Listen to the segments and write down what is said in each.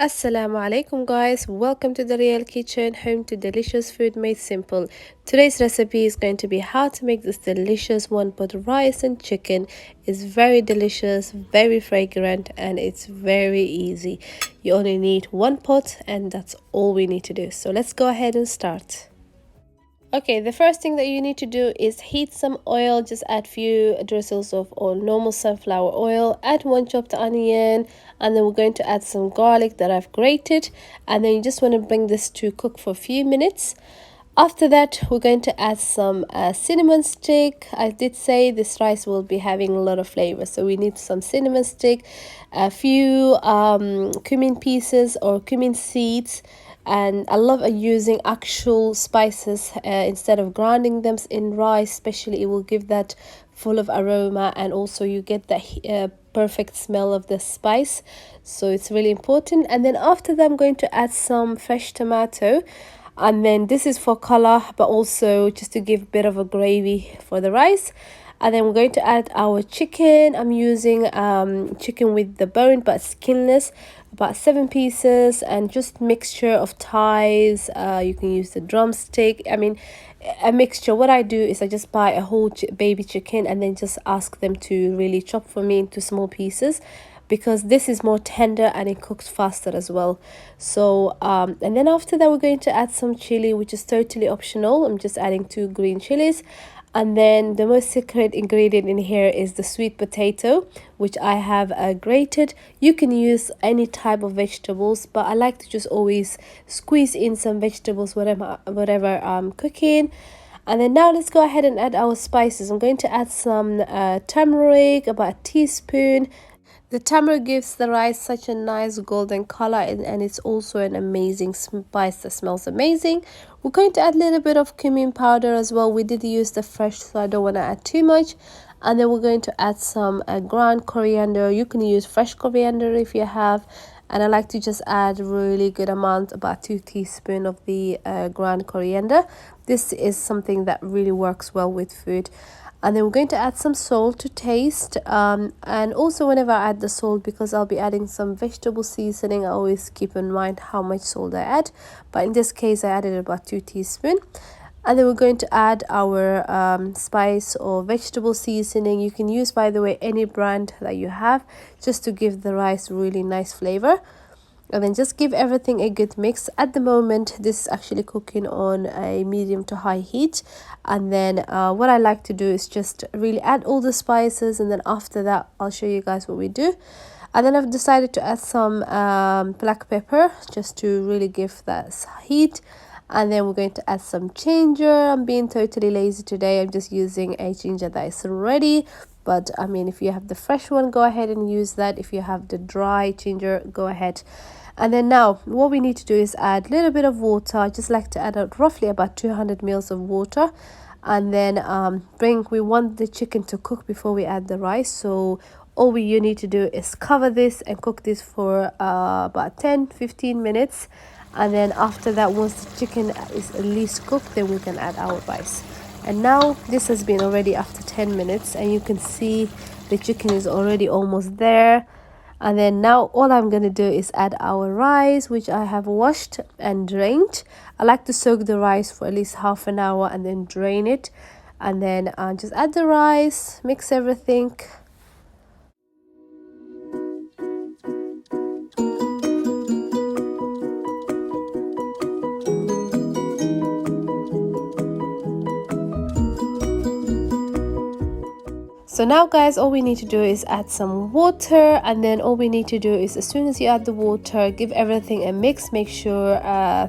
Assalamu alaikum guys, welcome to Daryeel Kitchen, home to delicious food made simple. Today's recipe is going to be how to make this delicious one pot rice and chicken. It's very delicious, very fragrant, and it's very easy. You only need one pot and that's all we need to do. So let's go ahead and start. Okay, the first thing that you need to do is heat some oil. Just add few drizzles of normal sunflower oil. Add one chopped onion, and then we're going to add some garlic that I've grated, and then you just want to bring this to cook for a few minutes. After that, we're going to add some cinnamon stick. I did say this rice will be having a lot of flavor, so we need some cinnamon stick, a few cumin pieces or cumin seeds. And I love using actual spices instead of grinding them in rice. Especially it will give that full of aroma, and also you get that perfect smell of the spice, so it's really important. And then after that, I'm going to add some fresh tomato, and then this is for color but also just to give a bit of a gravy for the rice. And then we're going to add our chicken. I'm using chicken with the bone but skinless, about 7 pieces, and just mixture of thighs. You can use the drumstick, I mean a mixture. What I do is I just buy a whole baby chicken and then just ask them to really chop for me into small pieces, because this is more tender and it cooks faster as well. So and then after that, we're going to add some chili, which is totally optional. I'm just adding 2 green chilies. And then the most secret ingredient in here is the sweet potato, which I have grated. You can use any type of vegetables, but I like to just always squeeze in some vegetables whatever I'm cooking. And then now let's go ahead and add our spices. I'm going to add some turmeric, about a teaspoon. The tamarind gives the rice such a nice golden color, and it's also an amazing spice that smells amazing. We're going to add a little bit of cumin powder as well. We did use the fresh, so I don't want to add too much. And then we're going to add some ground coriander. You can use fresh coriander if you have. And I like to just add really good amount, about 2 teaspoons of the ground coriander. This is something that really works well with food. And then we're going to add some salt to taste, and also whenever I add the salt, because I'll be adding some vegetable seasoning, I always keep in mind how much salt I add, but in this case I added about 2 teaspoons. And then we're going to add our spice or vegetable seasoning. You can use, by the way, any brand that you have, just to give the rice really nice flavor. And then just give everything a good mix. At the moment, this is actually cooking on a medium to high heat. And then what I like to do is just really add all the spices, and then after that I'll show you guys what we do. And then I've decided to add some black pepper, just to really give that heat. And then we're going to add some ginger. I'm being totally lazy today. I'm just using a ginger that is ready. But I mean, if you have the fresh one, go ahead and use that. If you have the dry ginger, go ahead. And then now what we need to do is add a little bit of water. I just like to add roughly about 200 ml of water. And then we want the chicken to cook before we add the rice. So all you need to do is cover this and cook this for about 10-15 minutes. And then after that, once the chicken is at least cooked, then we can add our rice. And now this has been already after 10 minutes, and you can see the chicken is already almost there. And then now all I'm going to do is add our rice, which I have washed and drained. I like to soak the rice for at least half an hour and then drain it. And then just add the rice, mix everything. So now guys, all we need to do is add some water, and then all we need to do is, as soon as you add the water, give everything a mix. Make sure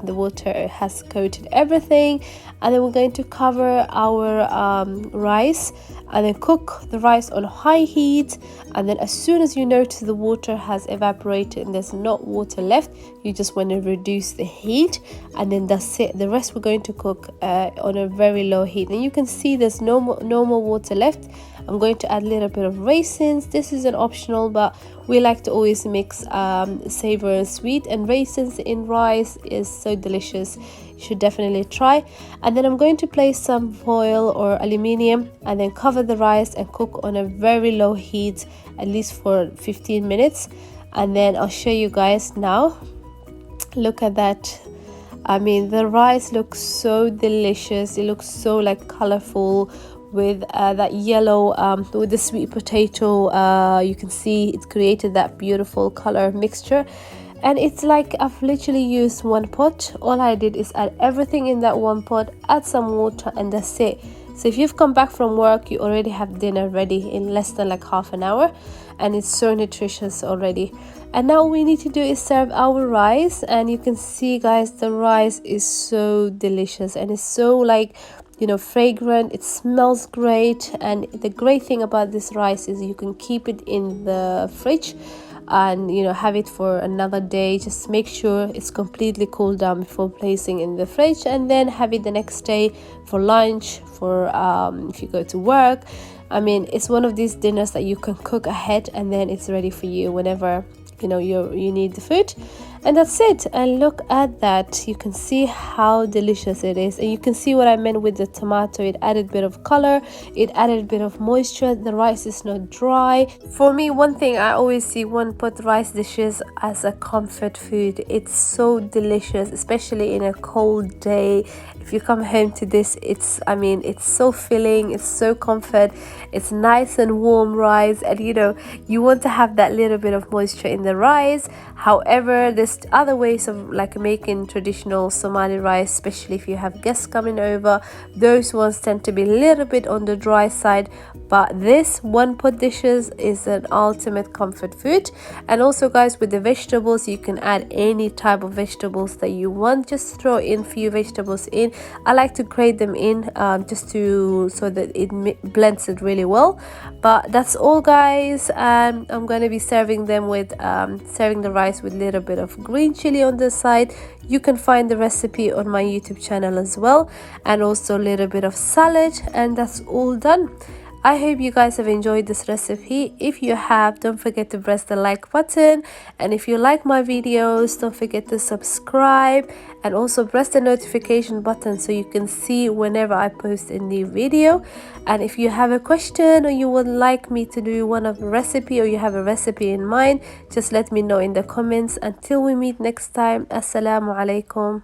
the water has coated everything, and then we're going to cover our rice and then cook the rice on high heat. And then as soon as you notice the water has evaporated and there's not water left, you just want to reduce the heat, and then that's it. The rest we're going to cook on a very low heat. And you can see there's no more water left. I'm going to add a little bit of raisins. This is an optional, but we like to always mix savor and sweet, and raisins in rice is so delicious. You should definitely try. And then I'm going to place some foil or aluminium and then cover the rice and cook on a very low heat, at least for 15 minutes. And then I'll show you guys now. Look at that. I mean, the rice looks so delicious. It looks so like colorful with that yellow with the sweet potato. You can see it created that beautiful color mixture. And it's like I've literally used one pot. All I did is add everything in that one pot, add some water, and that's it. So if you've come back from work, you already have dinner ready in less than like half an hour, and it's so nutritious already. And now all we need to do is serve our rice, and you can see, guys, the rice is so delicious and it's so like, you know, fragrant. It smells great, and the great thing about this rice is you can keep it in the fridge and, you know, have it for another day. Just make sure it's completely cooled down before placing in the fridge, and then have it the next day for lunch, for if you go to work. I mean, it's one of these dinners that you can cook ahead, and then it's ready for you whenever, you know, you need the food. And that's it. And look at that, you can see how delicious it is, and you can see what I meant with the tomato. It added a bit of color, it added a bit of moisture. The rice is not dry. For me, one thing I always see one pot rice dishes as a comfort food. It's so delicious, especially in a cold day. If you come home to this, it's, I mean, it's so filling, it's so comfort, it's nice and warm rice, and you know, you want to have that little bit of moisture in the rice. However, there's other ways of like making traditional Somali rice, especially if you have guests coming over. Those ones tend to be a little bit on the dry side, but this one pot dishes is an ultimate comfort food. And also, guys, with the vegetables, you can add any type of vegetables that you want. Just throw in few vegetables in. I like to grate them in just to so that it blends it really well. But that's all, guys. I'm going to be serving them with serving the rice with a little bit of green chili on the side. You can find the recipe on my YouTube channel as well, and also a little bit of salad, and that's all done. I hope you guys have enjoyed this recipe. If you have, don't forget to press the like button, and if you like my videos, don't forget to subscribe, and also press the notification button so you can see whenever I post a new video. And if you have a question, or you would like me to do one of a recipe, or you have a recipe in mind, just let me know in the comments. Until we meet next time, assalamu alaikum.